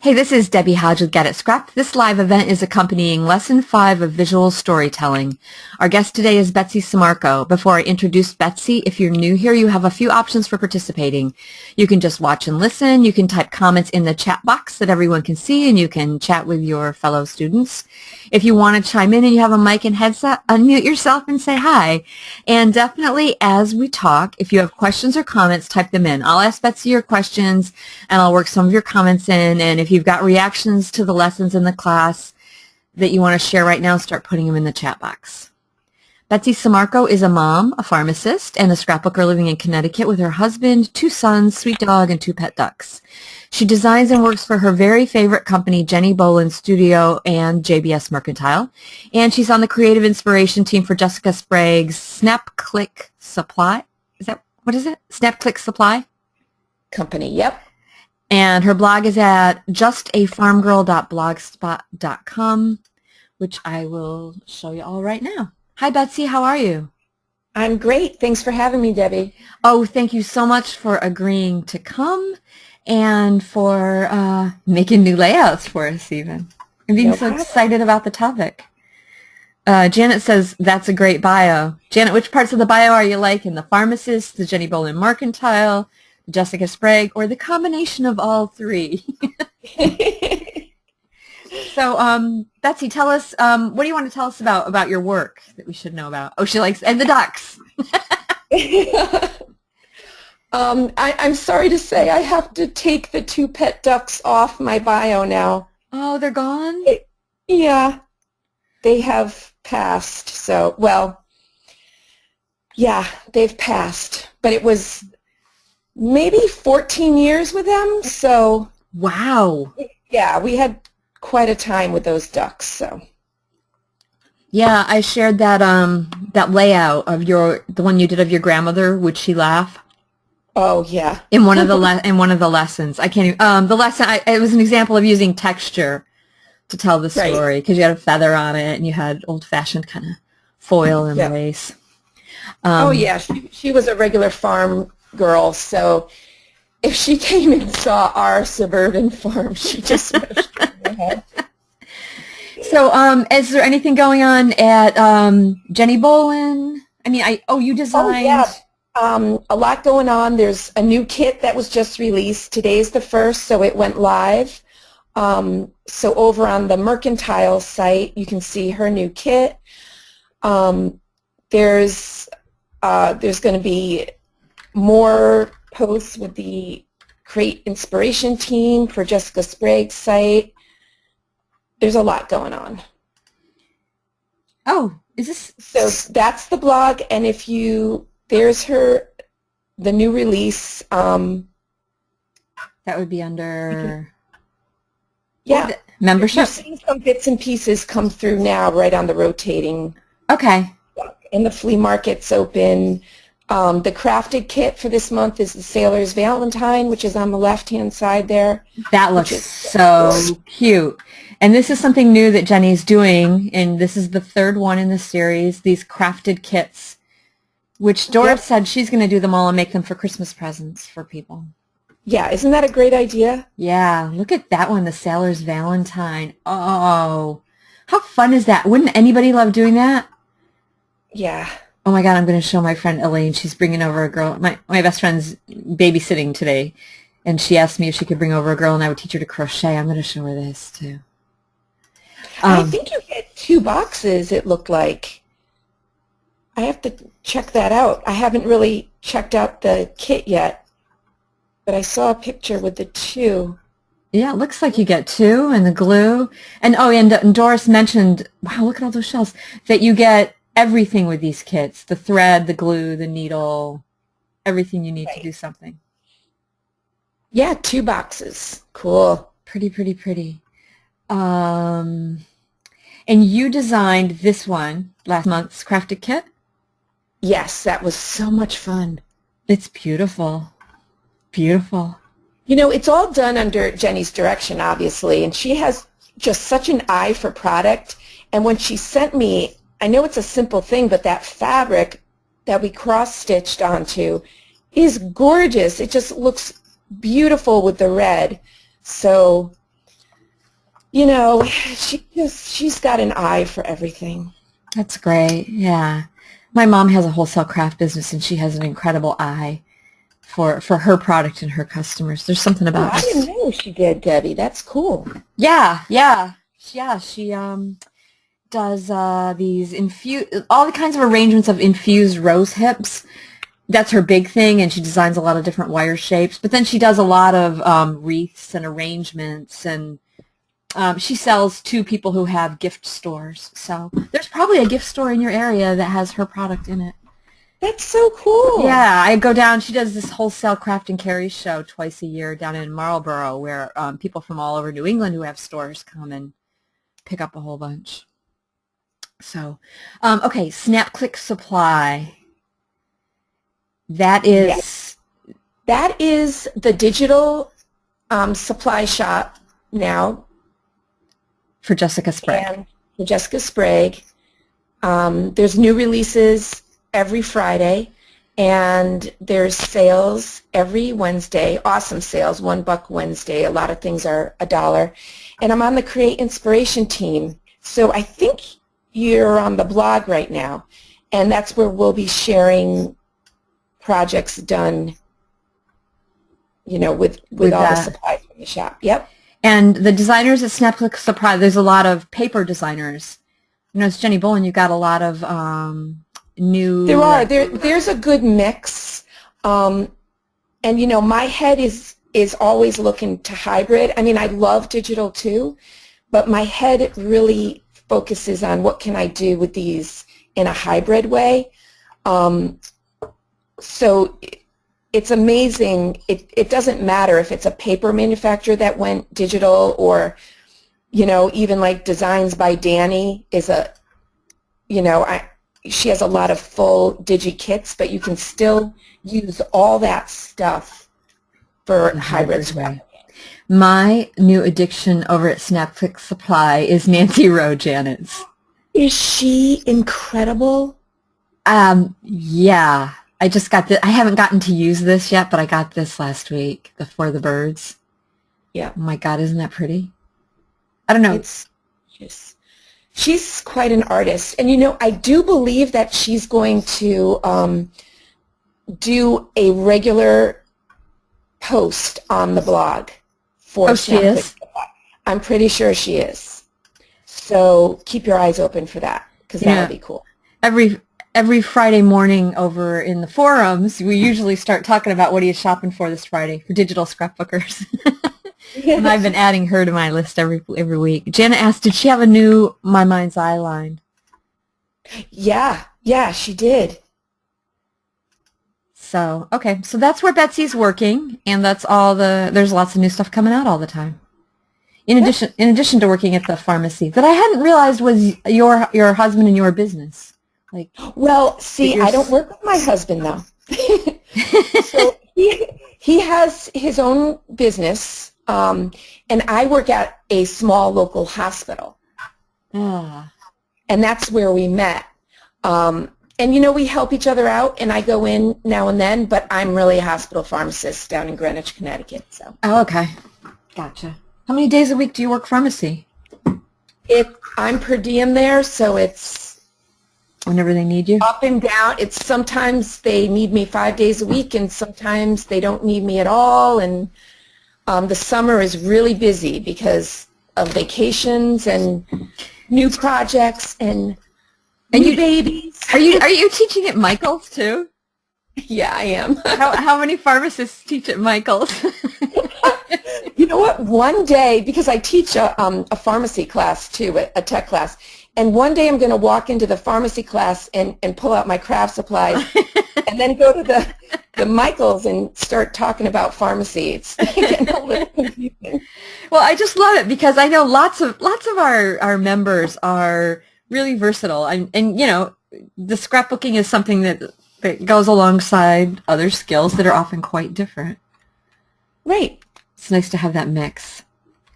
Hey, this is Debbie Hodge with Get It Scrapped. This live event is accompanying Lesson 5 of Visual Storytelling. Our guest today is Betsy Sammarco. Before I introduce Betsy, if you're new here, you have a few options for participating. You can just watch and listen. You can type comments in the chat box that everyone can see, and you can chat with your fellow students. If you want to chime in and you have a mic and headset, unmute yourself and say hi. And definitely, as we talk, if you have questions or comments, type them in. I'll ask Betsy your questions, and I'll work some of your comments in. And if you've got reactions to the lessons in the class that you want to share right now, start putting them in the chat box. Betsy Sammarco is a mom, a pharmacist, and a scrapbooker living in Connecticut with her husband, 2 sons, sweet dog, and 2 pet ducks. She designs and works for her very favorite company, Jenny Bolin Studio and JBS Mercantile. And she's on the creative inspiration team for Jessica Sprague's Snap Click Supply. What is it? Snap Click Supply? Company, yep. And her blog is at justafarmgirl.blogspot.com, which I will show you all right now. Hi, Betsy. How are you? I'm great. Thanks for having me, Debbie. Oh, thank you so much for agreeing to come and for making new layouts for us even. And being so excited about the topic. Janet says, that's a great bio. Janet, which parts of the bio are you liking? The Pharmacist, the Jenny Bolin Mercantile, Jessica Sprague, or the combination of all three? So, Betsy, tell us, what do you want to tell us about your work that we should know about? Oh, she likes, and the ducks. I'm sorry to say I have to take the 2 pet ducks off my bio now. Oh, they're gone? Yeah, they have passed. So, well, yeah, they've passed. But it was maybe 14 years with them, so. Wow. Yeah, we had quite a time with those ducks, so. Yeah, I shared that that layout of the one you did of your grandmother. Would she laugh? Oh yeah. In one of the lessons, I can't even, the lesson. It was an example of using texture to tell the story because you had a feather on it and you had old-fashioned kind of foil and lace. Oh yeah, she was a regular farm girl, so if she came and saw our suburban farm, she just would have shaken her head. So, is there anything going on at Jenny Bolin? I mean, you designed. Oh, yeah. A lot going on. There's a new kit that was just released. Today's the 1st, so it went live. So over on the Mercantile site, you can see her new kit. There's going to be more posts with the Create Inspiration team for Jessica Sprague's site. There's a lot going on. Oh, is this? So that's the blog, and there's the new release. That would be under. Yeah. Membership. You're seeing some bits and pieces come through now, right on the rotating. Okay. And the flea market's open. The crafted kit for this month is the Sailor's Valentine, which is on the left-hand side there. That looks so cute. And this is something new that Jenny's doing, and this is the 3rd one in the series, these crafted kits, which Doris said she's going to do them all and make them for Christmas presents for people. Yeah, isn't that a great idea? Yeah, look at that one, the Sailor's Valentine. Oh, how fun is that? Wouldn't anybody love doing that? Yeah. Oh my God, I'm going to show my friend Elaine. She's bringing over a girl. My best friend's babysitting today, and she asked me if she could bring over a girl and I would teach her to crochet. I'm going to show her this too. I think you get 2 boxes, it looked like. I have to check that out. I haven't really checked out the kit yet, but I saw a picture with the 2. Yeah, it looks like you get 2 and the glue. And and Doris mentioned, wow, look at all those shells, that you get everything with these kits, the thread, the glue, the needle, everything you need to do something. Yeah, 2 boxes. Cool. Pretty, pretty, pretty. And you designed this one last month's crafted kit? Yes, that was so much fun. It's beautiful. Beautiful. You know, it's all done under Jenny's direction, obviously, and she has just such an eye for product. And when she sent me, I know it's a simple thing, but that fabric that we cross-stitched onto is gorgeous. It just looks beautiful with the red. So You know, she's got an eye for everything. That's great. Yeah. My mom has a wholesale craft business, and she has an incredible eye for her product and her customers. There's something Oh, about I didn't just know she did, Debbie. That's cool. yeah. She does these all the kinds of arrangements of infused rose hips. That's her big thing, and she designs a lot of different wire shapes. But then she does a lot of wreaths and arrangements, and she sells to people who have gift stores. So there's probably a gift store in your area that has her product in it. That's so cool. Yeah, I go down. She does this wholesale craft and carry show twice a year down in Marlborough, where people from all over New England who have stores come and pick up a whole bunch. So, okay, Snap Click Supply. That is... Yes. That is the digital supply shop now. For Jessica Sprague. And for Jessica Sprague. There's new releases every Friday, and there's sales every Wednesday. Awesome sales, $1 Wednesday. A lot of things are $1. And I'm on the Create Inspiration team. So I think you're on the blog right now, and that's where we'll be sharing projects done, you know, with all the supplies from the shop. Yep. And the designers at Snap Click Supply, there's a lot of paper designers. You know, it's Jenny Bolin, you've got a lot of new... There are. There's a good mix. And, you know, my head is always looking to hybrid. I mean, I love digital too, but my head really focuses on what can I do with these in a hybrid way. So it's amazing. It doesn't matter if it's a paper manufacturer that went digital, or, you know, even like Designs by Danny is a, you know, she has a lot of full digi kits, but you can still use all that stuff for hybrid scrap. My new addiction over at Snap Click Supply is Nancy Rowe Janet's. Is she incredible? Yeah. I just got I haven't gotten to use this yet, but I got this last week, the For the Birds. Yeah. Oh my God, isn't that pretty? I don't know. It's just, she's quite an artist. And, you know, I do believe that she's going to do a regular post on the blog for she is? I'm pretty sure she is. So keep your eyes open for that, because that would be cool. Every Friday morning over in the forums, we usually start talking about what are you shopping for this Friday for digital scrapbookers. And I've been adding her to my list every week. Janet asked, did she have a new My Mind's Eye line? Yeah, she did. So, okay. So that's where Betsy's working, and that's all there's lots of new stuff coming out all the time. In addition to working at the pharmacy that I hadn't realized was your husband and your business. Like, well, see, I don't work with my husband though. So he has his own business, and I work at a small local hospital. And that's where we met. And, you know, we help each other out, and I go in now and then, but I'm really a hospital pharmacist down in Greenwich, Connecticut. So. Oh, okay. Gotcha. How many days a week do you work pharmacy? I'm per diem there, so it's... Whenever they need you? Up and down. It's sometimes they need me 5 days a week, and sometimes they don't need me at all, and the summer is really busy because of vacations and new projects and new babies. Are you teaching at Michael's too? Yeah, I am. How many pharmacists teach at Michael's? You know what? One day, because I teach a pharmacy class too, a tech class, and one day I'm going to walk into the pharmacy class and pull out my craft supplies and then go to the Michael's and start talking about pharmacy. It's getting a little confusing. Well, I just love it because I know lots of our members are really versatile, and you know, the scrapbooking is something that goes alongside other skills that are often quite different. Right. It's nice to have that mix.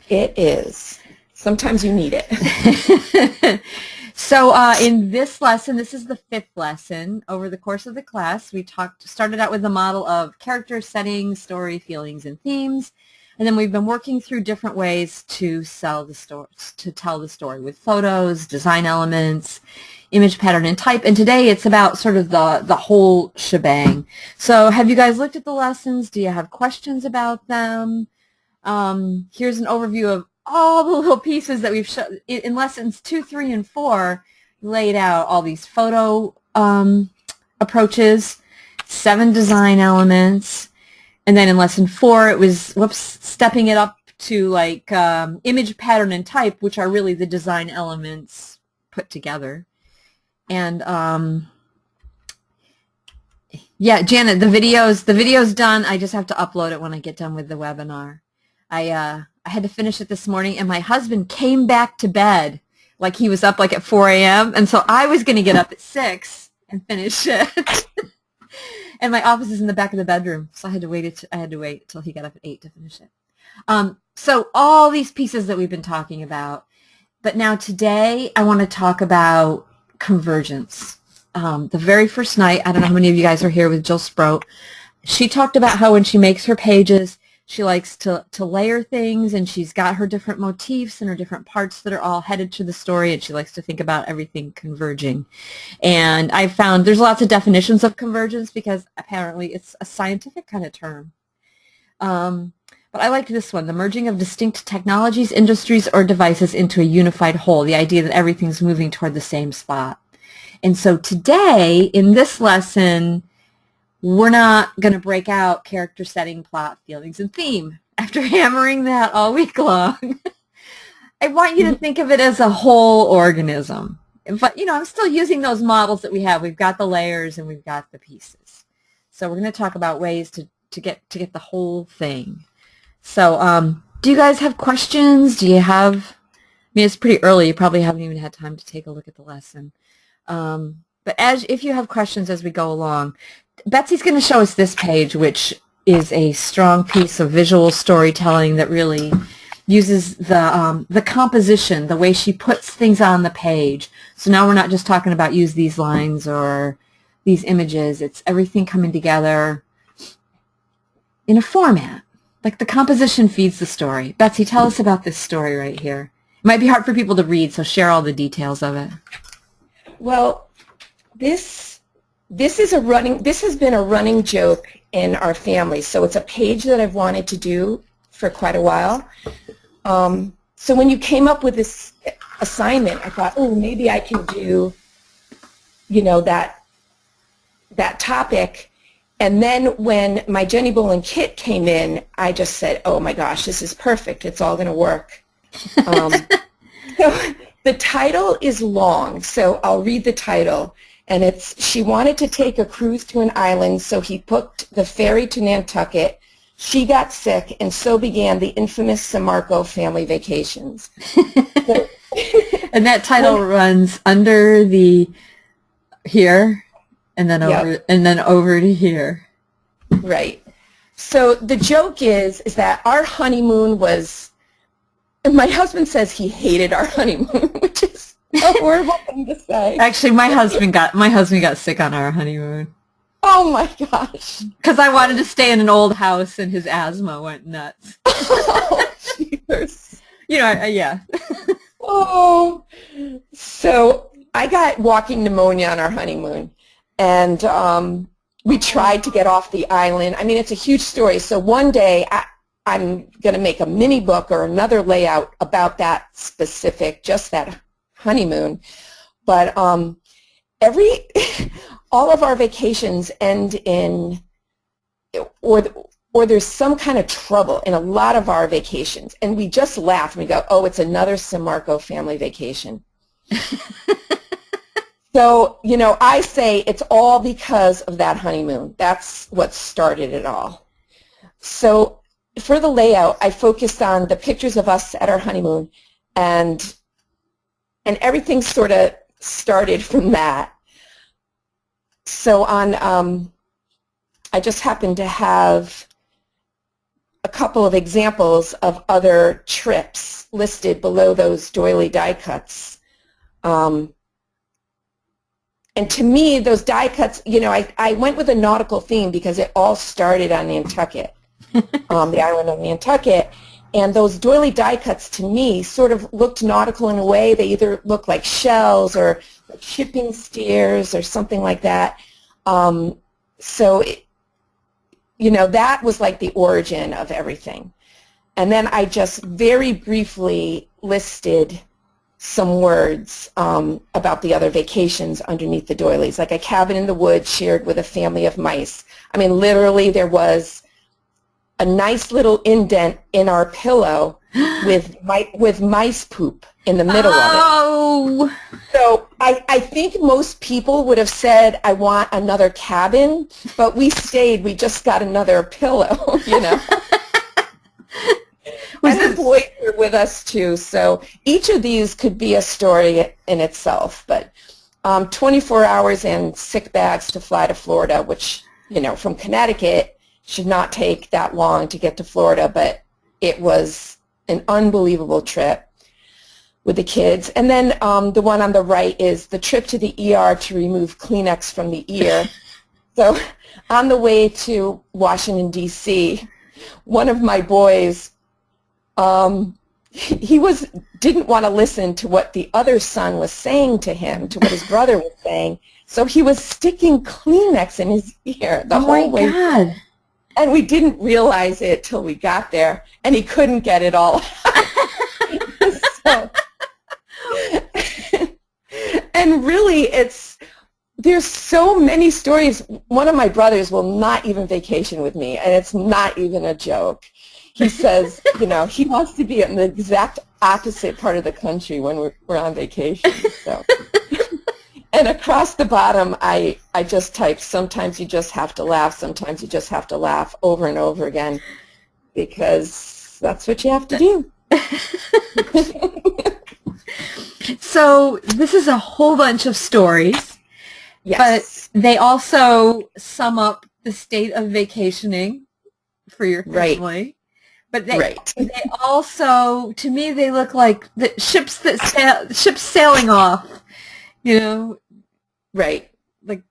It is. Sometimes you need it. So in this lesson, this is the 5th lesson. Over the course of the class, we started out with the model of character, settings, story, feelings, and themes. And then we've been working through different ways to sell the story, to tell the story with photos, design elements, image pattern and type. And today it's about sort of the whole shebang. So have you guys looked at the lessons? Do you have questions about them? Here's an overview of all the little pieces that we've shown in lessons 2, 3, and 4. Laid out all these photo approaches, 7 design elements, and then in lesson 4 it was stepping it up to like image pattern and type, which are really the design elements put together. And yeah, Janet, the video's done. I just have to upload it when I get done with the webinar. I had to finish it this morning, and my husband came back to bed like he was up like at 4 a.m. and so I was going to get up at 6 and finish it. And my office is in the back of the bedroom, so I had to wait until he got up at 8 to finish it. So all these pieces that we've been talking about, but now today I want to talk about convergence. The very first night, I don't know how many of you guys are here with Jill Sprout, she talked about how when she makes her pages, she likes to layer things, and she's got her different motifs and her different parts that are all headed to the story, and she likes to think about everything converging. And I've found there's lots of definitions of convergence because apparently it's a scientific kind of term. But I like this one, the merging of distinct technologies, industries, or devices into a unified whole, the idea that everything's moving toward the same spot. And so today, in this lesson, we're not going to break out character, setting, plot, feelings, and theme. After hammering that all week long, I want you to think of it as a whole organism. But, you know, I'm still using those models that we have. We've got the layers and we've got the pieces. So we're going to talk about ways to get the whole thing. So do you guys have questions? Do you have, I mean, it's pretty early. You probably haven't even had time to take a look at the lesson. But if you have questions as we go along, Betsy's going to show us this page, which is a strong piece of visual storytelling that really uses the composition, the way she puts things on the page. So now we're not just talking about use these lines or these images. It's everything coming together in a format. Like the composition feeds the story. Betsy, tell us about this story right here. It might be hard for people to read, so share all the details of it. Well, this has been a running joke in our family. So it's a page that I've wanted to do for quite a while. So when you came up with this assignment, I thought, oh, maybe I can do, you know, that topic. And then when my Jenny Bolin kit came in, I just said, oh my gosh, this is perfect. It's all going to work. So the title is long, so I'll read the title. And it's, she wanted to take a cruise to an island, so he booked the ferry to Nantucket. She got sick, and so began the infamous Sammarco family vacations. So, and that title runs under the here, and then over, yep, and then over to here. Right. So the joke is that our honeymoon was, and my husband says he hated our honeymoon, which is a horrible thing to say. Actually, my husband got sick on our honeymoon. Oh my gosh! Because I wanted to stay in an old house, and his asthma went nuts. Oh, jeepers. You know, yeah. Oh, so I got walking pneumonia on our honeymoon, and we tried to get off the island. I mean, it's a huge story. So one day, I'm going to make a mini book or another layout about that specific, just that honeymoon. But all of our vacations end in, or there's some kind of trouble in a lot of our vacations. And we just laugh and we go, oh, it's another Sammarco family vacation. So, you know, I say it's all because of that honeymoon. That's what started it all. So for the layout, I focused on the pictures of us at our honeymoon, and everything sort of started from that. So I just happened to have a couple of examples of other trips listed below those doily die cuts. And to me, those die cuts, you know, I went with a nautical theme because it all started on Nantucket. the island of Nantucket. And those doily die cuts to me sort of looked nautical in a way. They either look like shells or like shipping steers or something like that. That was like the origin of everything. And then I just very briefly listed some words about the other vacations underneath the doilies, like a cabin in the woods shared with a family of mice. I mean, literally there was a nice little indent in our pillow with mice poop in the middle of it. Oh! So I think most people would have said, I want another cabin, but we stayed. We just got another pillow, And the boys were with us, too. So each of these could be a story in itself. But 24 hours and sick bags to fly to Florida, which, from Connecticut should not take that long to get to Florida, but it was an unbelievable trip with the kids. And then the one on the right is the trip to the ER to remove Kleenex from the ear. So on the way to Washington, D.C., one of my boys, he didn't want to listen to what the other son was saying to him, to what his brother was saying. So he was sticking Kleenex in his ear the whole way. Oh, my God. And we didn't realize it till we got there, and he couldn't get it all out. And really, there's so many stories. One of my brothers will not even vacation with me, and it's not even a joke. He says, he wants to be in the exact opposite part of the country when we're on vacation. So. And across the bottom, I just typed, sometimes you just have to laugh, sometimes you just have to laugh, over and over again, because that's what you have to do. So this is a whole bunch of stories, yes, but they also sum up the state of vacationing for your family. Right. But they also, to me, they look like the ships sailing off. Right. Like,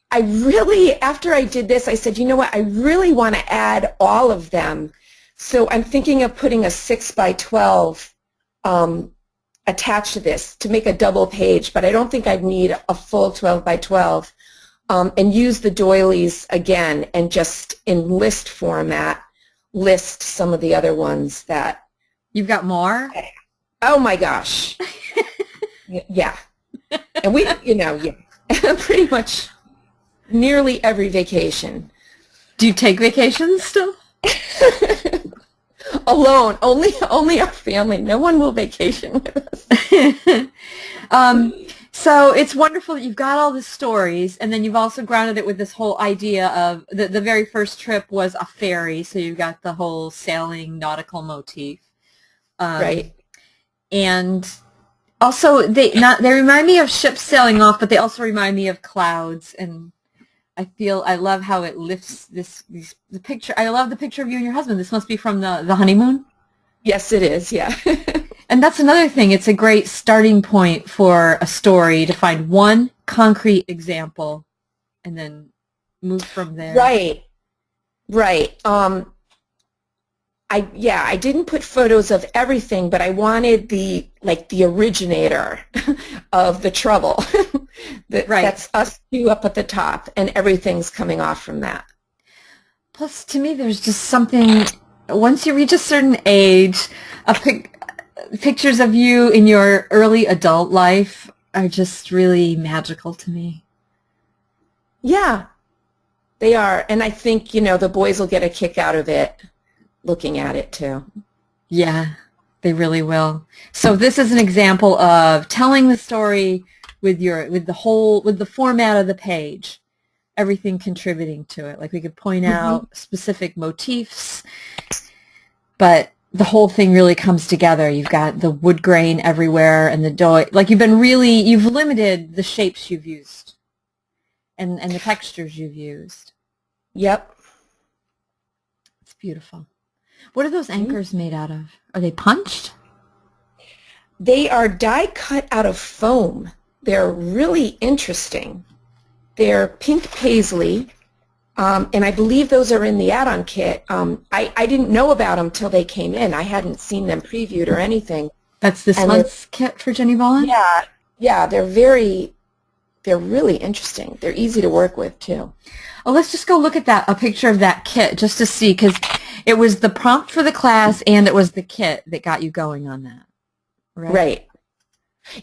I really, after I did this, I said, what, I really want to add all of them. So I'm thinking of putting a 6x12 attached to this to make a double page, but I don't think I'd need a full 12x12, and use the doilies again and just in list format list some of the other ones that... You've got more? Oh my gosh. Yeah. And we, pretty much nearly every vacation. Do you take vacations still? Alone. Only our family. No one will vacation with us. So it's wonderful that you've got all the stories, and then you've also grounded it with this whole idea of the very first trip was a ferry, so you've got the whole sailing nautical motif. Right. And also, they remind me of ships sailing off, but they also remind me of clouds. And I love how it lifts the picture. I love the picture of you and your husband. This must be from the honeymoon. Yes, it is. Yeah. And that's another thing. It's a great starting point for a story to find one concrete example, and then move from there. Right. Right. I didn't put photos of everything, but I wanted the originator of the trouble. That's us two up at the top, and everything's coming off from that. Plus, to me, there's just something, once you reach a certain age, pictures of you in your early adult life are just really magical to me. Yeah, they are. And I think, the boys will get a kick out of it, looking at it too. Yeah, they really will. So this is an example of telling the story with the format of the page, everything contributing to it. Like we could point out specific motifs, but the whole thing really comes together. You've got the wood grain everywhere and the dough. Like you've limited the shapes you've used and the textures you've used. Yep. It's beautiful. What are those anchors made out of? Are they punched? They are die cut out of foam. They're really interesting. They're pink paisley, And I believe those are in the add-on kit. I didn't know about them till they came in. I hadn't seen them previewed or anything. That's this month's kit for Jenny Bolin? Yeah, yeah, they're really interesting. They're easy to work with, too. Oh, let's just go look at a picture of that kit just to see, because it was the prompt for the class and it was the kit that got you going on that, right? Right.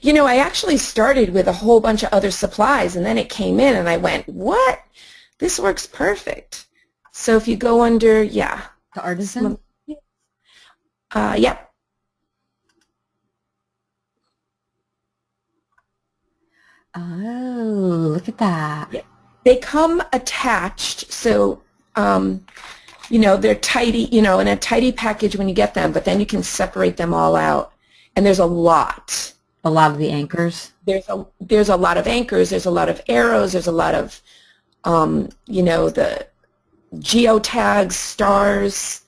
You know, I actually started with a whole bunch of other supplies, and then it came in, and I went, what? This works perfect. So if you go under, yeah. The Artisan? Yeah. Oh, look at that. Yeah. They come attached, so, you know, they're tidy, you know, in a tidy package when you get them, but then you can separate them all out. And there's a lot. A lot of the anchors? There's a lot of anchors, there's a lot of arrows, there's a lot of, you know, the geotags, stars.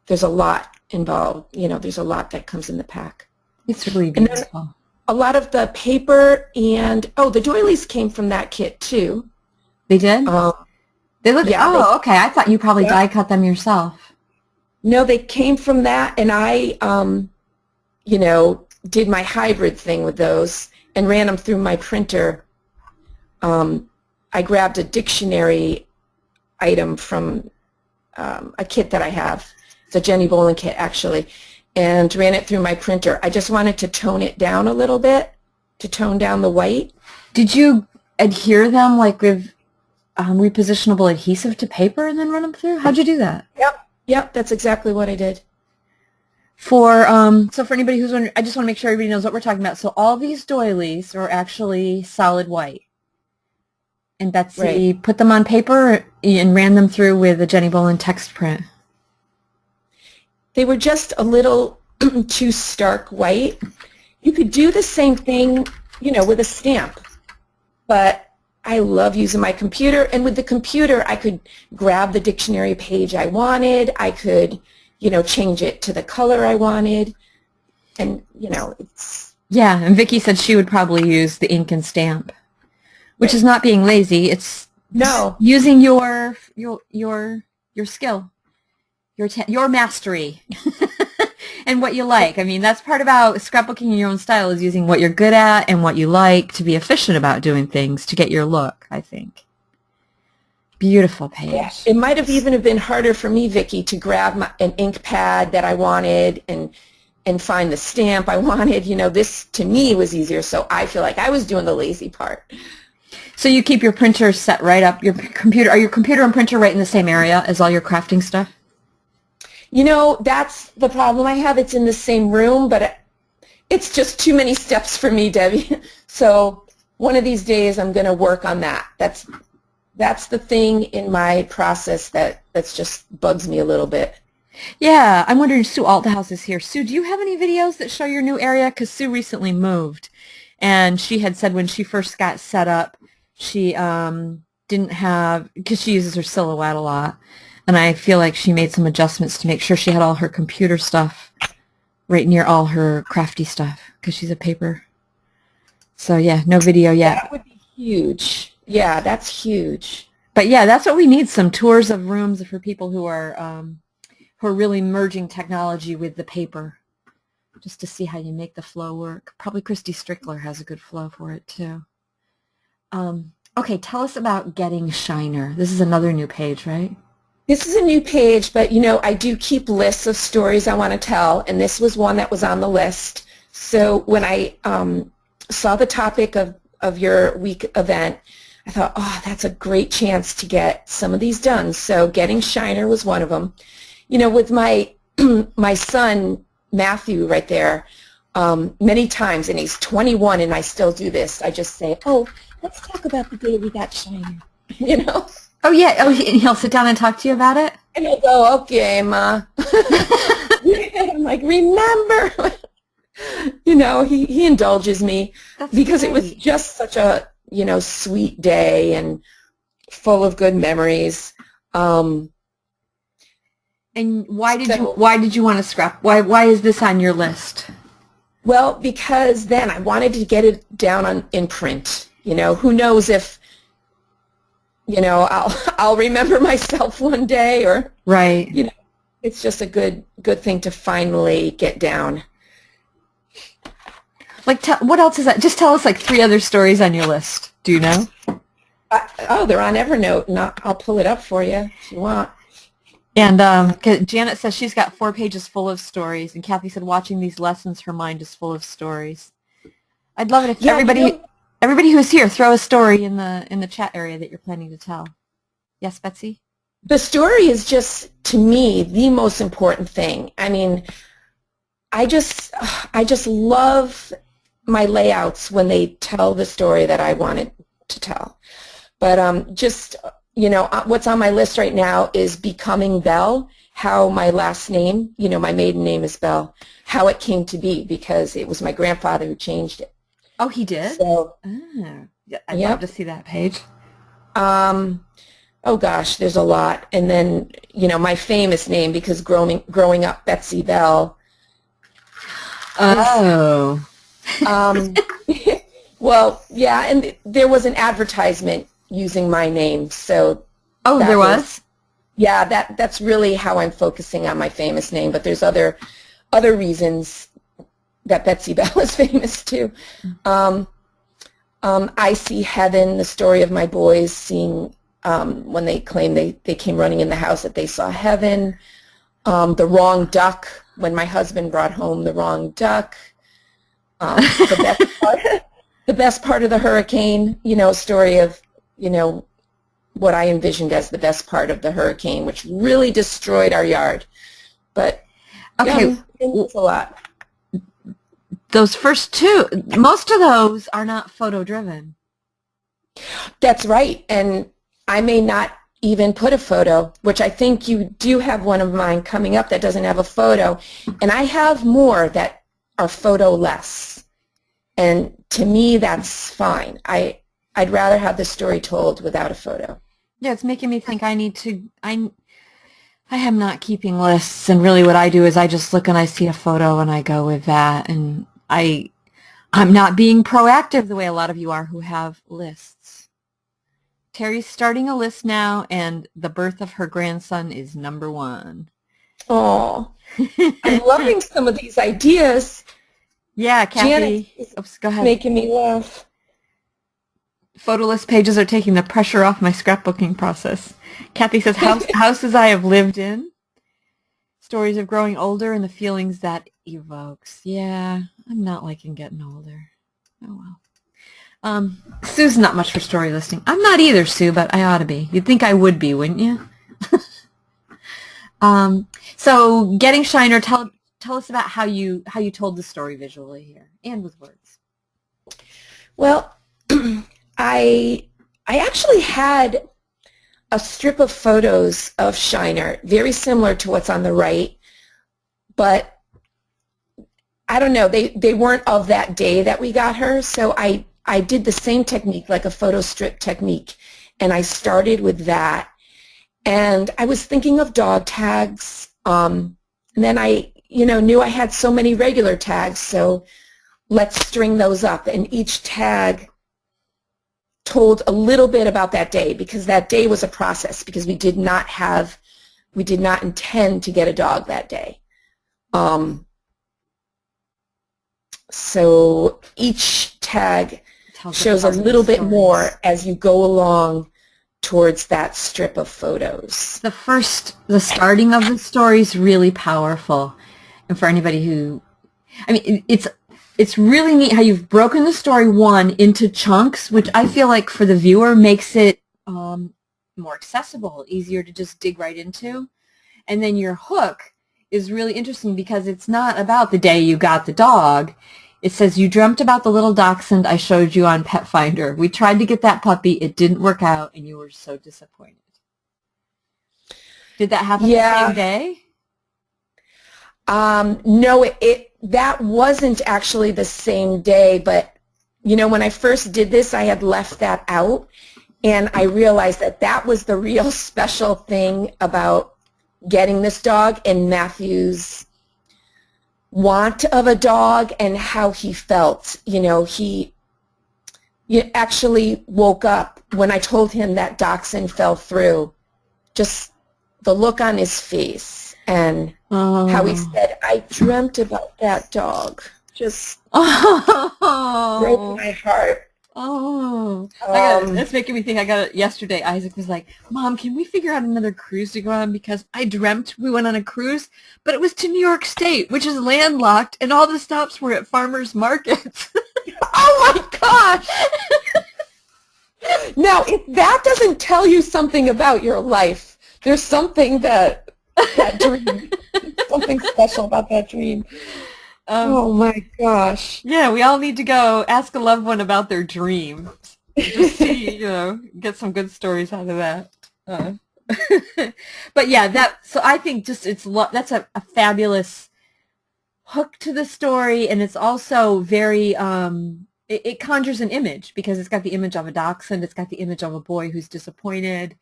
There's a lot involved. You know, there's a lot that comes in the pack. It's really beautiful. A lot of the paper and, oh, the doilies came from that kit, too. They did? They look, yeah, okay. I thought you probably die cut them yourself. No, they came from that, and I, you know, did my hybrid thing with those and ran them through my printer. I grabbed a dictionary item from a kit that I have. It's a Jenny Bolin kit, actually, and ran it through my printer. I just wanted to tone it down a little bit, to tone down the white. Did you adhere them like with repositionable adhesive to paper and then run them through? How'd you do that? Yep, that's exactly what I did. So for anybody who's wondering, I just want to make sure everybody knows what we're talking about. So all these doilies are actually solid white. And Betsy put them on paper and ran them through with a Jenny Bolin text print. They were just a little too stark white. You could do the same thing, you know, with a stamp. But I love using my computer, and with the computer I could grab the dictionary page I wanted. I could, you know, change it to the color I wanted. And, you know, it's... Yeah, and Vicki said she would probably use the ink and stamp, which is not being lazy. It's using your skill, your mastery, and what you like. I mean, that's part about scrapbooking in your own style, is using what you're good at and what you like to be efficient about doing things to get your look, I think. Beautiful page. Yeah. It might have even been harder for me, Vicki, to grab an ink pad that I wanted and find the stamp I wanted. You know, this to me was easier, so I feel like I was doing the lazy part. So you keep your printer set right up, your computer, are your computer and printer right in the same area as all your crafting stuff? You know, that's the problem I have. It's in the same room, but it's just too many steps for me, Debbie. So one of these days I'm going to work on that. That's the thing in my process that's just bugs me a little bit. Yeah, I'm wondering, Sue Althouse is here. Sue, do you have any videos that show your new area? Because Sue recently moved, and she had said when she first got set up, she didn't have, because she uses her silhouette a lot, and I feel like she made some adjustments to make sure she had all her computer stuff right near all her crafty stuff, because she's a paper. So yeah, no video yet. That would be huge. Yeah, that's huge. But yeah, that's what we need, some tours of rooms for people who are really merging technology with the paper, just to see how you make the flow work. Probably Christy Strickler has a good flow for it too. Okay, tell us about Getting Shiner. This is another new page, right? This is a new page, but you know, I do keep lists of stories I want to tell, and this was one that was on the list. So when I saw the topic of your week event, I thought, oh, that's a great chance to get some of these done. So Getting Shiner was one of them. You know, with my my son Matthew right there, many times, and he's 21, and I still do this. I just say, oh, let's talk about the day we got Shiner. You know? Oh yeah. Oh, he'll sit down and talk to you about it. And he'll go, okay, Ma. I'm like, remember? You know, he indulges me. That's because great. It was just such a, you know, sweet day and full of good memories. And why did you want to scrap? Why is this on your list? Well, because then I wanted to get it down in print. You know, who knows if you know, I'll remember myself one day, or Right. you know, it's just a good thing to finally get down. Like, what else is that? Just tell us like 3 other stories on your list. Do you know? Oh, they're on Evernote, and I'll pull it up for you if you want. And 'cause Janet says she's got 4 pages full of stories, and Kathy said watching these lessons, her mind is full of stories. I'd love it if everybody who's here throw a story in the chat area that you're planning to tell. Yes, Betsy? The story is just, to me, the most important thing. I mean, I just love my layouts when they tell the story that I wanted to tell. But just, you know, what's on my list right now is Becoming Bell, how my last name, you know, my maiden name is Bell, how it came to be, because it was my grandfather who changed it. Oh, he did? So, I'd love to see that page. Oh gosh, there's a lot. And then, you know, my famous name, because growing up, Betsy Bell. Oh. Well, yeah, and there was an advertisement using my name, so. Oh, there was? Yeah, that's really how I'm focusing on my famous name, but there's other reasons that Betsy Bell is famous too. I See Heaven, the story of my boys seeing, when they claim they came running in the house that they saw heaven. The Wrong Duck, when my husband brought home the wrong duck. The best part of the hurricane, you know, story of, you know, what I envisioned as the best part of the hurricane, which really destroyed our yard. But okay, yeah, it's a lot. Those first 2, most of those are not photo driven. That's right, and I may not even put a photo, which I think you do have one of mine coming up that doesn't have a photo, and I have more that are photo-less. And to me, that's fine. I'd rather have the story told without a photo. Yeah, it's making me think I am not keeping lists, and really what I do is I just look and I see a photo and I go with that, and I'm not being proactive the way a lot of you are who have lists. Terry's starting a list now, and the birth of her grandson is number 1. Oh, I'm loving some of these ideas. Yeah, Kathy. Janet, go ahead. Making me laugh. Photo list pages are taking the pressure off my scrapbooking process. Kathy says, houses I have lived in, stories of growing older and the feelings that evokes. Yeah, I'm not liking getting older. Oh, well. Sue's not much for story listing. I'm not either, Sue, but I ought to be. You'd think I would be, wouldn't you? So getting Shiner, tell us about how you told the story visually here and with words. Well, I actually had a strip of photos of Shiner, very similar to what's on the right, but I don't know, they weren't of that day that we got her, so I did the same technique, like a photo strip technique, and I started with that. And I was thinking of dog tags, and then I knew I had so many regular tags, so let's string those up. And each tag told a little bit about that day, because that day was a process, because we did not intend to get a dog that day. So each tag shows a little bit more as you go along towards that strip of photos. The starting of the story is really powerful. And for anybody who, it's really neat how you've broken the story into chunks, which I feel like for the viewer makes it more accessible, easier to just dig right into. And then your hook is really interesting because it's not about the day you got the dog. It says, you dreamt about the little dachshund I showed you on Pet Finder. We tried to get that puppy. It didn't work out, and you were so disappointed. Did that happen the same day? No, that wasn't actually the same day, but when I first did this, I had left that out, and I realized that was the real special thing about getting this dog, and Matthew's want of a dog and how he felt. you actually woke up when I told him that dachshund fell through. Just the look on his face and how he said, "I dreamt about that dog." Just broke my heart. That's making me think. I got it yesterday. Isaac was like, "Mom, can we figure out another cruise to go on? Because I dreamt we went on a cruise, but it was to New York State, which is landlocked, and all the stops were at farmers markets." Oh my gosh! Now, if that doesn't tell you something about your life, there's something that dream, something special about that dream. Oh my gosh. Yeah, we all need to go ask a loved one about their dream. Just see, get some good stories out of that. But yeah, so I think just that's a fabulous hook to the story, and it's also very, it conjures an image because it's got the image of a dachshund, it's got the image of a boy who's disappointed,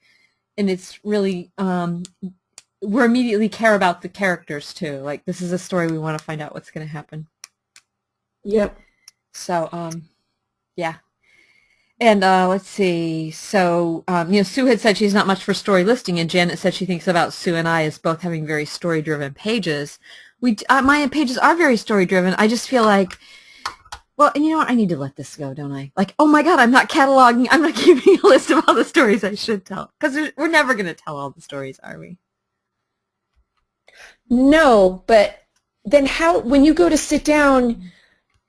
and it's really, we immediately care about the characters too. Like, this is a story we want to find out what's going to happen. Yep. So, yeah. And let's see. So, Sue had said she's not much for story listing, and Janet said she thinks about Sue and I as both having very story-driven pages. My pages are very story-driven. I just feel like, well, and you know what? I need to let this go, don't I? Like, oh my God, I'm not cataloging. I'm not keeping a list of all the stories I should tell. Because we're never going to tell all the stories, are we? No, but then when you go to sit down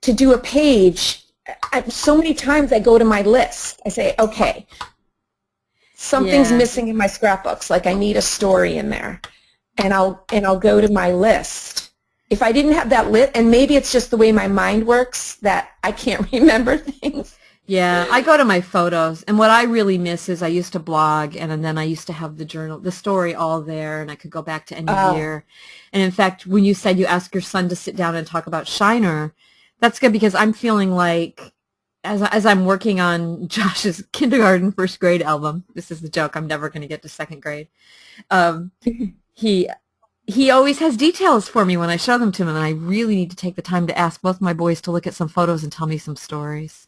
to do a page, so many times I go to my list. I say, okay, something's missing in my scrapbooks, like I need a story in there, and I'll go to my list. If I didn't have that list, and maybe it's just the way my mind works that I can't remember things. Yeah, I go to my photos, and what I really miss is I used to blog, and then I used to have the story all there, and I could go back to end of year. And in fact, when you said you asked your son to sit down and talk about Shiner, that's good because I'm feeling like, as I'm working on Josh's kindergarten first grade album, this is the joke, I'm never going to get to second grade, he always has details for me when I show them to him, and I really need to take the time to ask both my boys to look at some photos and tell me some stories.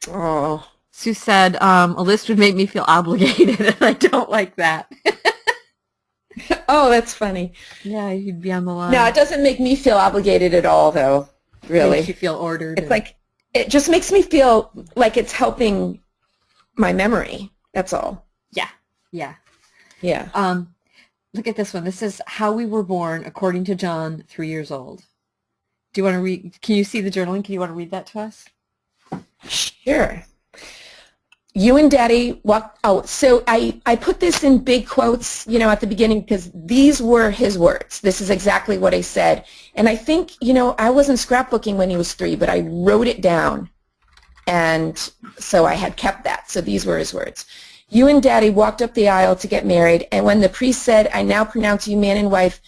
Oh. Sue said, a list would make me feel obligated, and I don't like that. Oh, that's funny. Yeah, you'd be on the line. No, it doesn't make me feel obligated at all, though, really. Makes you feel ordered. It's like, it just makes me feel like it's helping my memory. That's all. Yeah, yeah. Yeah. Look at this one. This is How We Were Born, according to John, 3 years old. Do you want to read? Can you see the journaling? Can you want to read that to us? Sure. You and Daddy walked out. So I put this in big quotes, at the beginning because these were his words. This is exactly what I said. And I think, I wasn't scrapbooking when he was 3, but I wrote it down. And so I had kept that. So these were his words. You and Daddy walked up the aisle to get married, and when the priest said, "I now pronounce you man and wife,"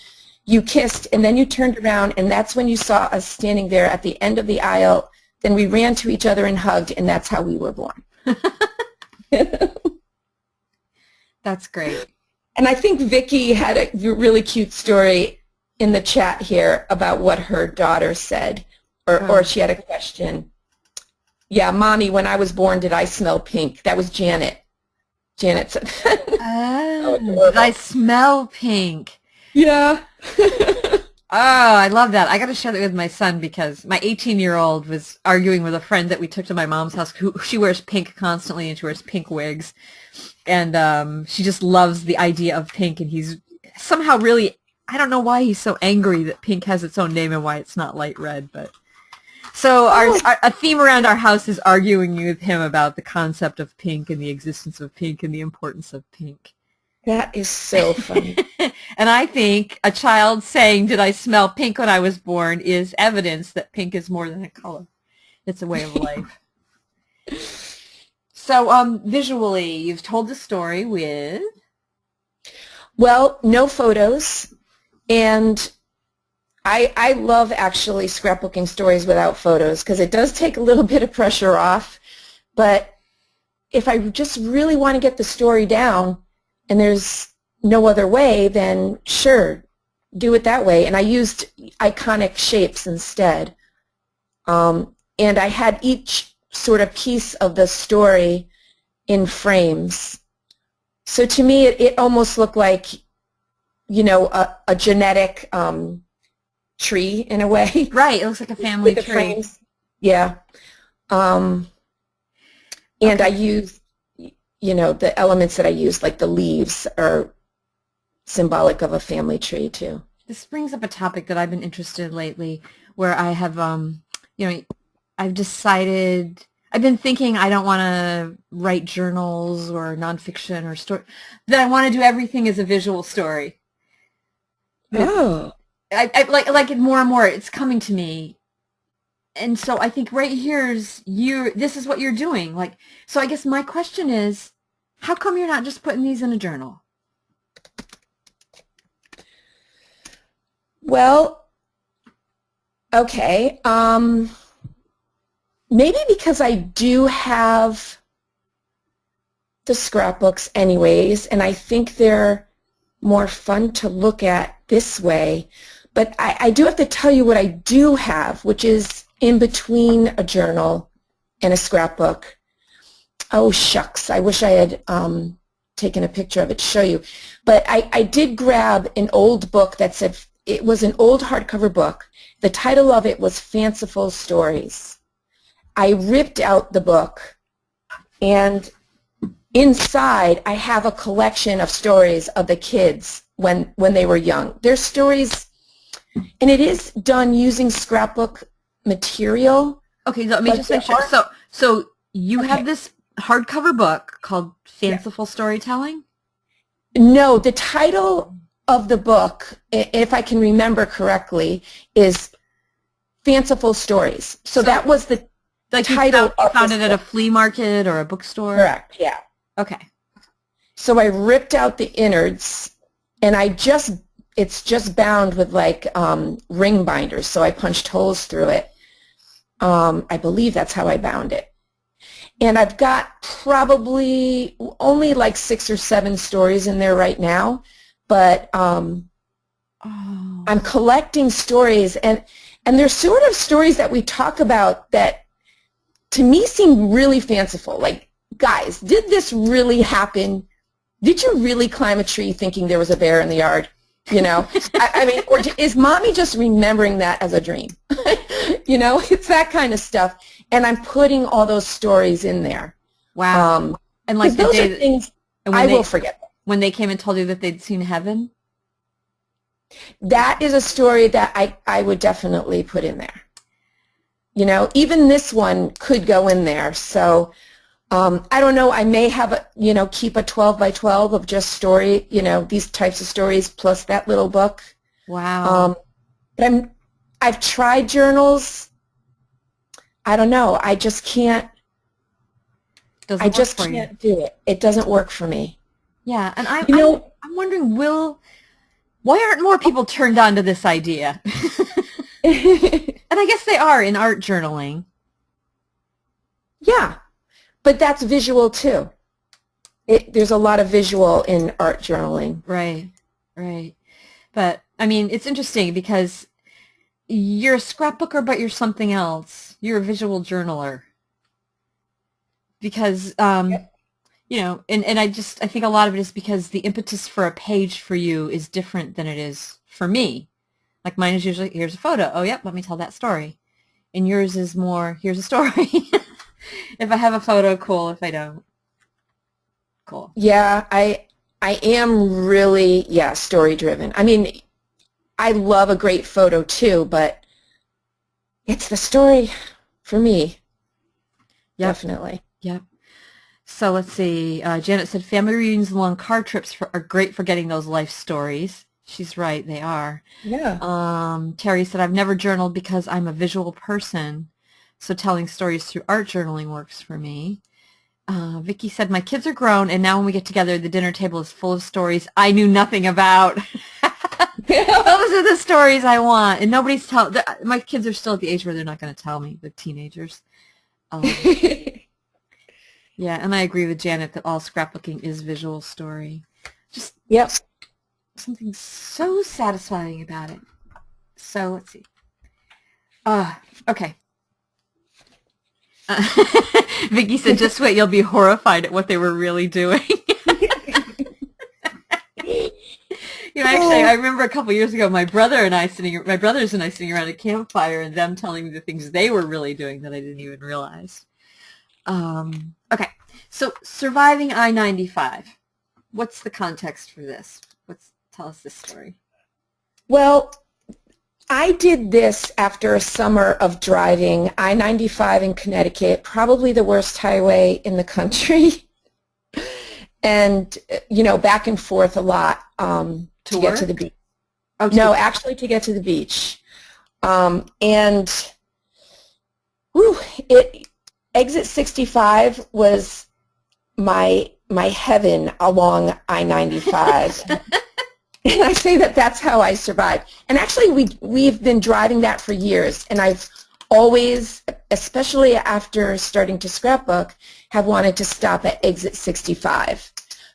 you kissed, and then you turned around, and that's when you saw us standing there at the end of the aisle. Then we ran to each other and hugged, and that's how we were born. That's great. And I think Vicki had a really cute story in the chat here about what her daughter said, or she had a question. Yeah, Mommy, when I was born, did I smell pink? That was Janet. Janet said that. Oh, did I smell pink? Yeah. Oh, I love that. I got to share that with my son because my 18-year-old was arguing with a friend that we took to my mom's house. She wears pink constantly, and she wears pink wigs. And she just loves the idea of pink, and he's somehow really, I don't know why he's so angry that pink has its own name and why it's not light red, but... So a theme around our house is arguing with him about the concept of pink and the existence of pink and the importance of pink. That is so funny. And I think a child saying, "Did I smell pink when I was born?" is evidence that pink is more than a color. It's a way of life. So visually, you've told the story with? Well, no photos, and I love actually scrapbooking stories without photos because it does take a little bit of pressure off, but if I just really want to get the story down and there's no other way, then sure, do it that way. And I used iconic shapes instead. And I had each sort of piece of the story in frames. So to me, it almost looked like, you know, a genetic tree in a way. Right. It looks like a family with tree. The frames. Yeah. And Okay. I use, you know, the elements that I use, like the leaves, are symbolic of a family tree too. This brings up a topic that I've been interested in lately, where I have, you know, I've decided, I've been thinking I don't want to write journals or nonfiction or story, that I want to do everything as a visual story. Oh. I like it more and more. It's coming to me. And so I think right here's this is what you're doing. Like, so I guess my question is, how come you're not just putting these in a journal? Well, okay. Maybe because I do have the scrapbooks anyways, and I think they're more fun to look at this way. But I do have to tell you what I do have, which is in between a journal and a scrapbook. Oh, shucks. I wish I had taken a picture of it to show you. But I did grab an old book that said, it was an old hardcover book. The title of it was Fanciful Stories. I ripped out the book, and inside I have a collection of stories of the kids when they were young. They're stories, and it is done using scrapbook material. Okay, so let me just make sure. So you have this hardcover book called Fanciful Storytelling? No, the title of the book, if I can remember correctly, is Fanciful Stories. So that was the title. You found it at a flea market or a bookstore? Correct, yeah. Okay. So I ripped out the innards, and it's just bound with like ring binders, so I punched holes through it. I believe that's how I bound it. And I've got probably only like 6 or 7 stories in there right now, but I'm collecting stories, and they're sort of stories that we talk about that to me seem really fanciful. Like, guys, did this really happen? Did you really climb a tree thinking there was a bear in the yard? You know, I mean, or is mommy just remembering that as a dream? You know, it's that kind of stuff. And I'm putting all those stories in there. Wow. And like those are things I will forget. When they came and told you that they'd seen heaven? That is a story that I would definitely put in there. You know, even this one could go in there. So I don't know. I may have keep a 12 by 12 of just story, these types of stories plus that little book. Wow. But I've tried journals. I don't know. I just can't. I just can't do it. It doesn't work for me. Yeah, and I'm wondering, why aren't more people turned on to this idea? And I guess they are in art journaling. Yeah, but that's visual too. There's a lot of visual in art journaling. Right, right. But, I mean, it's interesting because you're a scrapbooker, but you're something else. You're a visual journaler. Because, and I think a lot of it is because the impetus for a page for you is different than it is for me. Like mine is usually, here's a photo. Oh, yep, let me tell that story. And yours is more, here's a story. If I have a photo, cool. If I don't, cool. Yeah, I am really, story driven. I mean, I love a great photo too, but it's the story for me. Yep. Definitely. Yep. So let's see. Janet said, family reunions and long car trips are great for getting those life stories. She's right. They are. Yeah. Terry said, I've never journaled because I'm a visual person. So telling stories through art journaling works for me. Vicky said, my kids are grown, and now when we get together, the dinner table is full of stories I knew nothing about. Those are the stories I want. And nobody's my kids are still at the age where they're not going to tell me, the teenagers. Yeah, and I agree with Janet that all scrapbooking is visual story. Just something so satisfying about it. So let's see. Okay. Vicky said, just wait, you'll be horrified at what they were really doing. Actually, I remember a couple years ago, my brothers and I sitting around a campfire and them telling me the things they were really doing that I didn't even realize. Okay, so surviving I-95. What's the context for this? Tell us this story. Well, I did this after a summer of driving I-95 in Connecticut, probably the worst highway in the country, and, back and forth a lot to get to the beach. Oh, no, actually to get to the beach. And exit 65 was my heaven along I-95. And I say that's how I survived. And actually, we've been driving that for years, and I've always, especially after starting to scrapbook, have wanted to stop at exit 65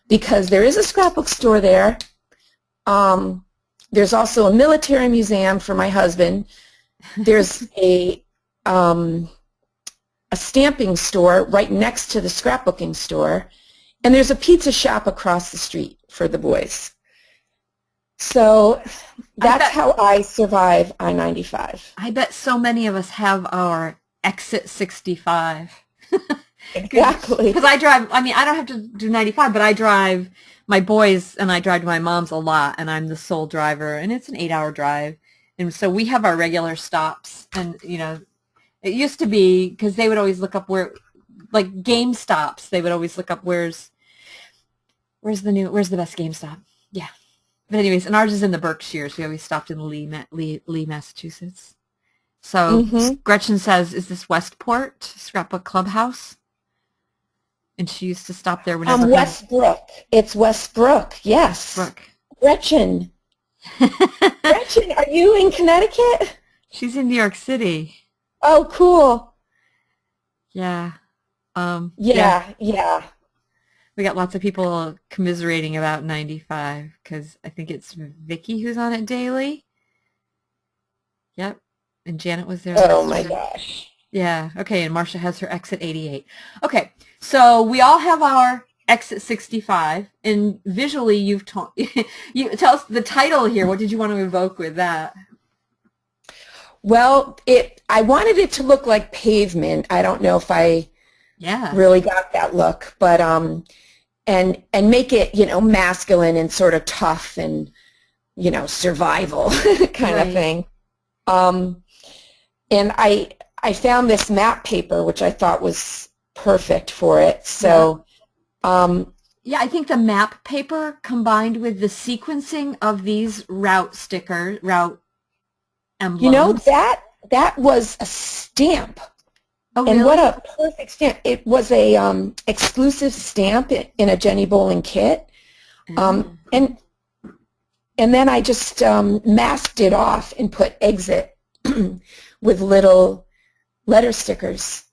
because there is a scrapbook store there. There's also a military museum for my husband. There's a stamping store right next to the scrapbooking store, and there's a pizza shop across the street for the boys. So that's how I survive I-95. I bet so many of us have our exit 65. Exactly. Because I drive, I don't have to do 95, but I drive my boys and I drive to my mom's a lot, and I'm the sole driver, and it's an 8-hour drive. And so we have our regular stops, and, it used to be, because they would always look up where, like game stops, they would always look up where's the best game stop. Yeah. But anyways, and ours is in the Berkshires. We always stopped in Lee, Massachusetts. So Gretchen says, is this Westport, Scrapbook Clubhouse? And she used to stop there whenever. Westbrook. It's Westbrook, yes. Brook. Gretchen. Gretchen, are you in Connecticut? She's in New York City. Oh, cool. Yeah. Yeah. We got lots of people commiserating about 95 because I think it's Vicky who's on it daily. Yep. And Janet was there. Oh, my gosh. Yeah. Okay. And Marcia has her exit 88. Okay. So we all have our exit 65. And visually, you tell us the title here. What did you want to evoke with that? Well, I wanted it to look like pavement. I don't know if I really got that look, but and make it, masculine and sort of tough and, survival kind of thing. And I found this map paper, which I thought was perfect for it. So, I think the map paper combined with the sequencing of these route emblems. That was a stamp. Oh, and really? What a perfect stamp. It was a exclusive stamp in a Jenny Bowling kit. And then I just masked it off and put exit with little letter stickers.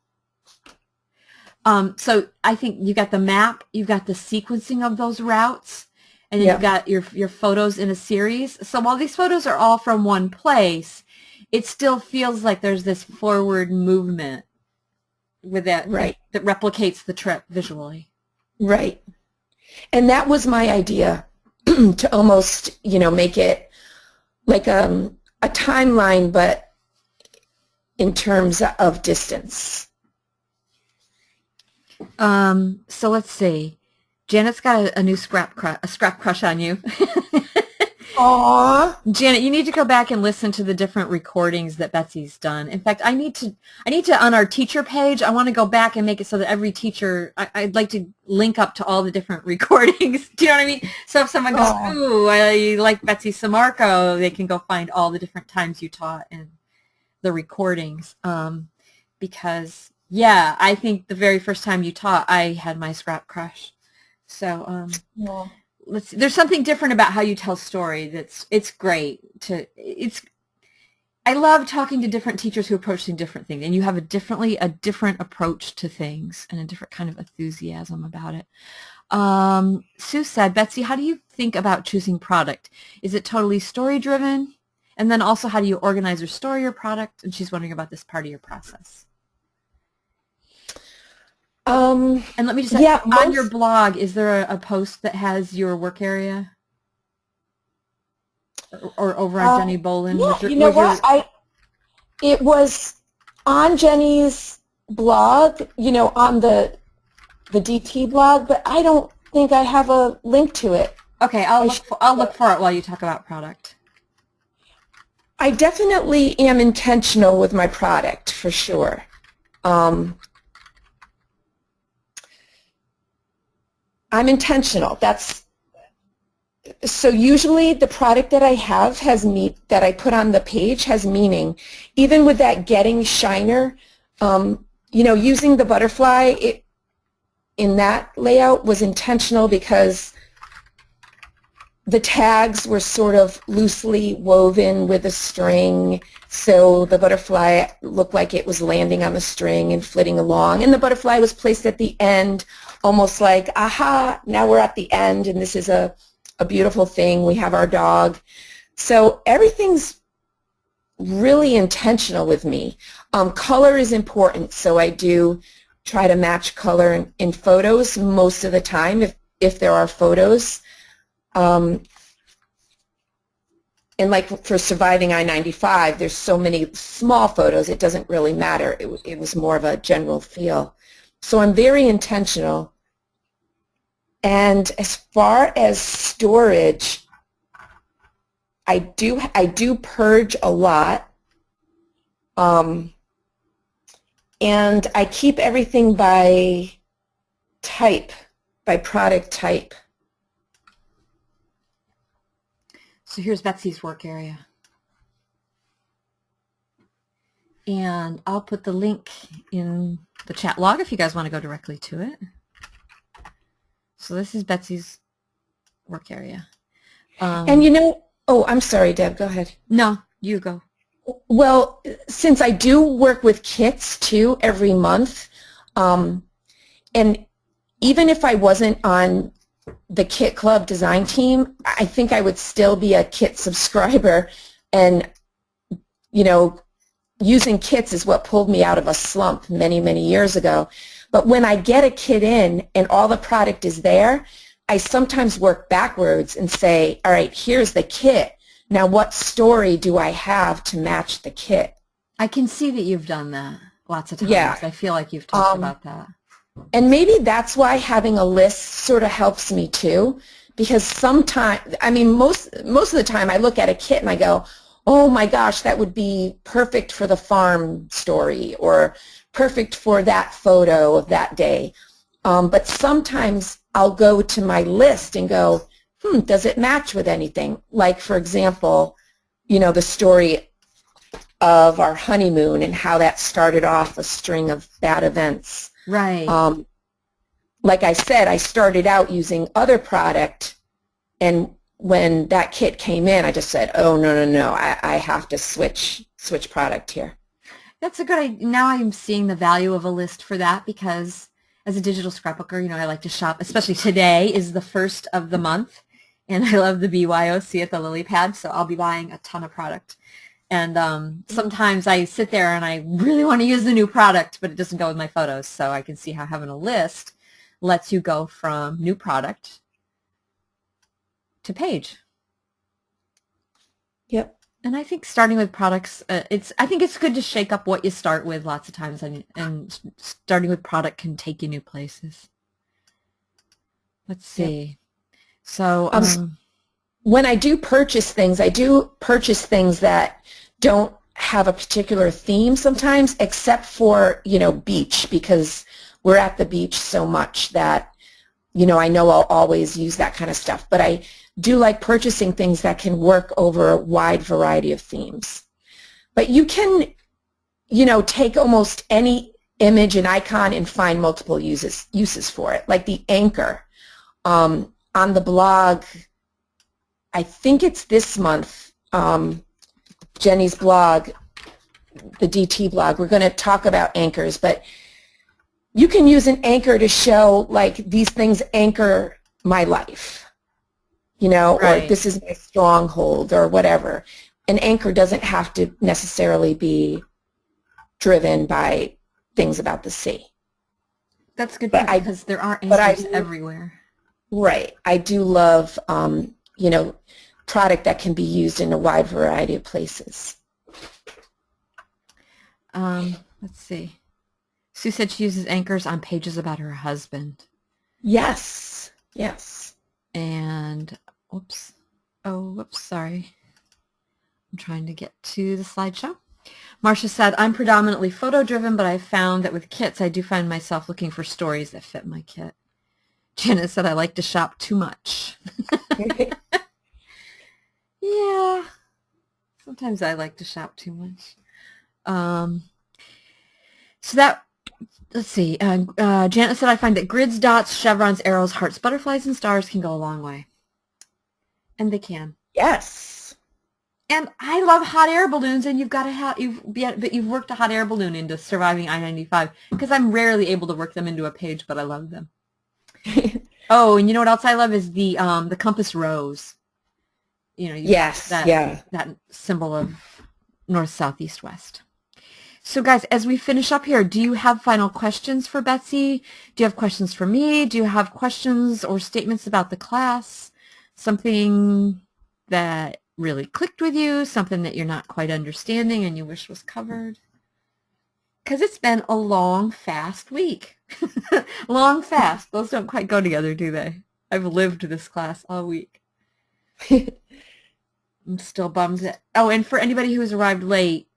So I think you got the map, you got the sequencing of those routes, and then you've got your photos in a series. So while these photos are all from one place, it still feels like there's this forward movement with that that replicates the trip visually. Right. And that was my idea, to almost, make it like a timeline, but in terms of distance. So let's see. Janet's got a new scrap crush on you. Aww. Janet, you need to go back and listen to the different recordings that Betsy's done. In fact, I need to on our teacher page, I want to go back and make it so that every teacher, I'd like to link up to all the different recordings. Do you know what I mean? So if someone goes, ooh, I like Betsy Sammarco, they can go find all the different times you taught and the recordings. Because, I think the very first time you taught, I had my scrap crush. So, let's see. There's something different about how you tell story. It's great I love talking to different teachers who approach different things, and you have a different approach to things and a different kind of enthusiasm about it. Sue said, Betsy, how do you think about choosing product? Is it totally story driven? And then also, how do you organize or store your product? And she's wondering about this part of your process. And let me just say, Yeah, on your blog, is there a post that has your work area? Or over on Jenny Bolin? yeah, you know what? It was on Jenny's blog, you know, on the DT blog, but I don't think I have a link to it. Okay, I'll look for it while you talk about product. I definitely am intentional with my product, for sure. I'm intentional. So usually the product that I have that I put on the page has meaning. Even with that Getting Shiner, you know, using the butterfly in that layout was intentional because the tags were sort of loosely woven with a string, so the butterfly looked like it was landing on the string and flitting along, and the butterfly was placed at the end, almost like, aha, now we're at the end, and this is a beautiful thing. We have our dog. So everything's really intentional with me. Color is important, so I do try to match color in photos most of the time if there are photos. And like for Surviving I-95, there's so many small photos, it doesn't really matter. It was more of a general feel. So I'm very intentional. And as far as storage, I do purge a lot. And I keep everything by type, by product type. So here's Betsy's work area. And I'll put the link in the chat log if you guys want to go directly to it. So this is Betsy's work area. And you know, oh, I'm sorry, Deb, go ahead. No, you go. Well, since I do work with kits too every month, and even if I wasn't on the Kit Club design team, I think I would still be a kit subscriber, and you know, using kits is what pulled me out of a slump many, many years ago. But when I get a kit in and all the product is there, I sometimes work backwards and say, all right, here's the kit. Now what story do I have to match the kit? I can see that you've done that lots of times. Yeah. I feel like you've talked about that. And maybe that's why having a list sort of helps me too, because sometimes, I mean, most of the time I look at a kit and I go, oh my gosh, that would be perfect for the farm story or perfect for that photo of that day. But sometimes I'll go to my list and go, does it match with anything? Like, for example, you know, the story of our honeymoon and how that started off a string of bad events. Right. Like I said, I started out using other product, and when that kit came in, I just said, oh, no, I have to switch product here. That's a good idea. Now I'm seeing the value of a list for that, because as a digital scrapbooker, you know, I like to shop, especially today is the first of the month, and I love the BYOC at the lily pad, so I'll be buying a ton of product. And sometimes I sit there and I really want to use the new product, but it doesn't go with my photos, so I can see how having a list lets you go from new product to page. Yep. And I think starting with products, I think it's good to shake up what you start with lots of times, and starting with product can take you new places. Let's see. Yep. So when I do purchase things, I do purchase things that don't have a particular theme sometimes, except for, you know, beach, because we're at the beach so much that, you know, I know I'll always use that kind of stuff. But I do like purchasing things that can work over a wide variety of themes. But you can, you know, take almost any image and icon and find multiple uses for it, like the anchor. On the blog, I think it's this month, Jenny's blog, the DT blog, we're going to talk about anchors, but you can use an anchor to show, like, these things anchor my life, you know, right, or this is my stronghold or whatever. An anchor doesn't have to necessarily be driven by things about the sea. That's good But because there are but anchors everywhere. Right. I do love, you know, product that can be used in a wide variety of places. Let's see. Sue said she uses anchors on pages about her husband. Yes. Yes. And, whoops. Oh, whoops, sorry. I'm trying to get to the slideshow. Marcia said, I'm predominantly photo-driven, but I found that with kits, I do find myself looking for stories that fit my kit. Janet said, I like to shop too much. Yeah. Sometimes I like to shop too much. So that, let's see. Janet said, I find that grids, dots, chevrons, arrows, hearts, butterflies, and stars can go a long way. And they can. Yes. And I love hot air balloons, and you've worked a hot air balloon into surviving I-95 because I'm rarely able to work them into a page, but I love them. Oh, and you know what else I love is the compass rose. You know, yes, that symbol of north, south, east, west. So guys, as we finish up here, do you have final questions for Betsy? Do you have questions for me? Do you have questions or statements about the class? Something that really clicked with you? Something that you're not quite understanding and you wish was covered? Because it's been a long, fast week. Long, fast. Those don't quite go together, do they? I've lived this class all week. I'm still bummed. Oh, and for anybody who's arrived late,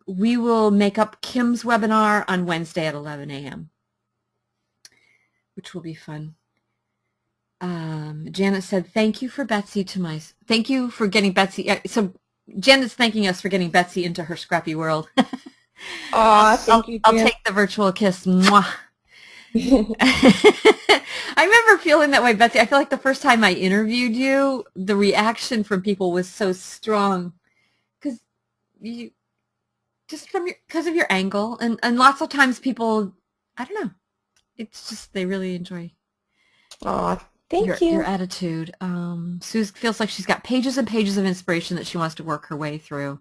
we will make up Kim's webinar on Wednesday at 11 a.m., which will be fun. Janet said, thank you for getting Betsy. So Janet's thanking us for getting Betsy into her scrappy world. Thank you, Jan. I'll take the virtual kiss. Mwah. I remember feeling that way, Betsy. I feel like the first time I interviewed you, the reaction from people was so strong because because of your angle, and lots of times people, I don't know, it's just they really enjoy. Thank you. Your attitude. Sue feels like she's got pages and pages of inspiration that she wants to work her way through.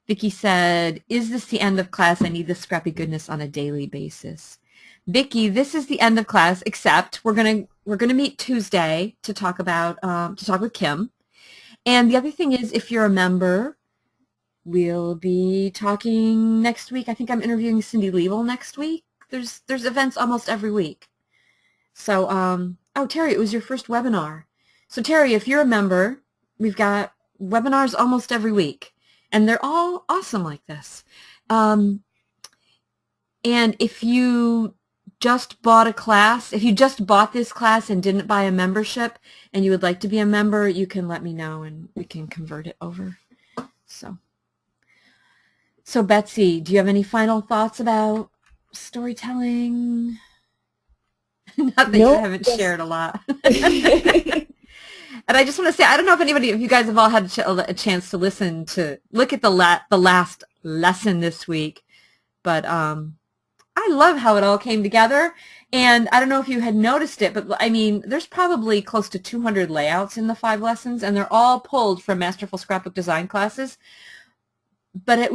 Vicki said, is this the end of class? I need this scrappy goodness on a daily basis. Vicki, this is the end of class, except we're gonna meet Tuesday to talk with Kim. And the other thing is, if you're a member, we'll be talking next week. I think I'm interviewing Cindy Liebel next week. There's events almost every week. So, oh, Terry, it was your first webinar. So, Terry, if you're a member, we've got webinars almost every week. And they're all awesome like this. And if you just bought a class, if you just bought this class and didn't buy a membership and you would like to be a member, you can let me know and we can convert it over. So Betsy, do you have any final thoughts about storytelling? Not that you haven't shared a lot. And I just want to say, I don't know if you guys have all had a chance to look at the last lesson this week, but I love how it all came together. And I don't know if you had noticed it, but I mean, there's probably close to 200 layouts in the 5 lessons, and they're all pulled from Masterful Scrapbook Design classes. But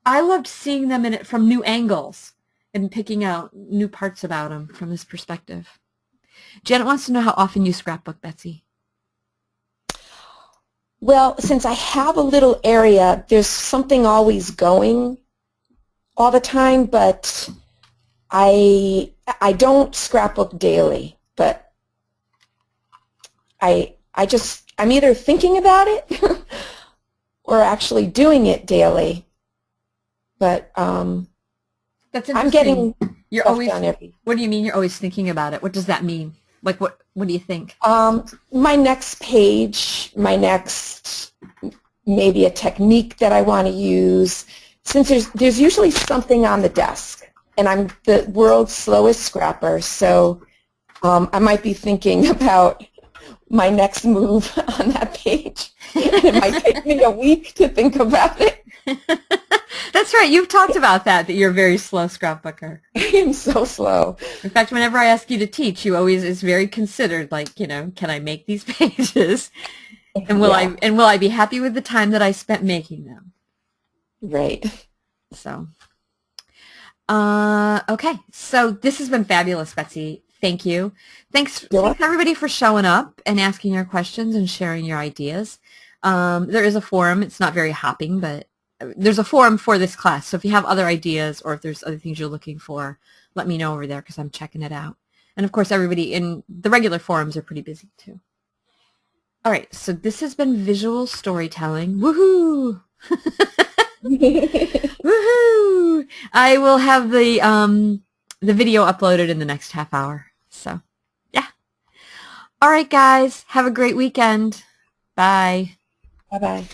I loved seeing them in it from new angles and picking out new parts about them from this perspective. Janet wants to know how often you scrapbook, Betsy. Well, since I have a little area, there's something always going all the time, but I don't scrapbook daily, but I'm either thinking about it or actually doing it daily. But that's interesting. I'm getting you're always done every. What do you mean you're always thinking about it? What does that mean? Like what do you think? My next page, maybe a technique that I want to use. Since there's usually something on the desk, and I'm the world's slowest scrapper, so I might be thinking about my next move on that page. It might take me a week to think about it. That's right. You've talked about that you're a very slow scrapbooker. I am so slow. In fact, whenever I ask you to teach, you always is very considered, like, can I make these pages? And will I be happy with the time that I spent making them? Right. So, Okay, so this has been fabulous, Betsy. Thank you. Thanks everybody for showing up and asking your questions and sharing your ideas. There is a forum. It's not very hopping, but there's a forum for this class. So if you have other ideas or if there's other things you're looking for, let me know over there because I'm checking it out. And of course, everybody in the regular forums are pretty busy too. All right, so this has been visual storytelling. Woohoo! Woohoo! I will have the video uploaded in the next half hour. So, yeah. All right, guys. Have a great weekend. Bye. Bye-bye.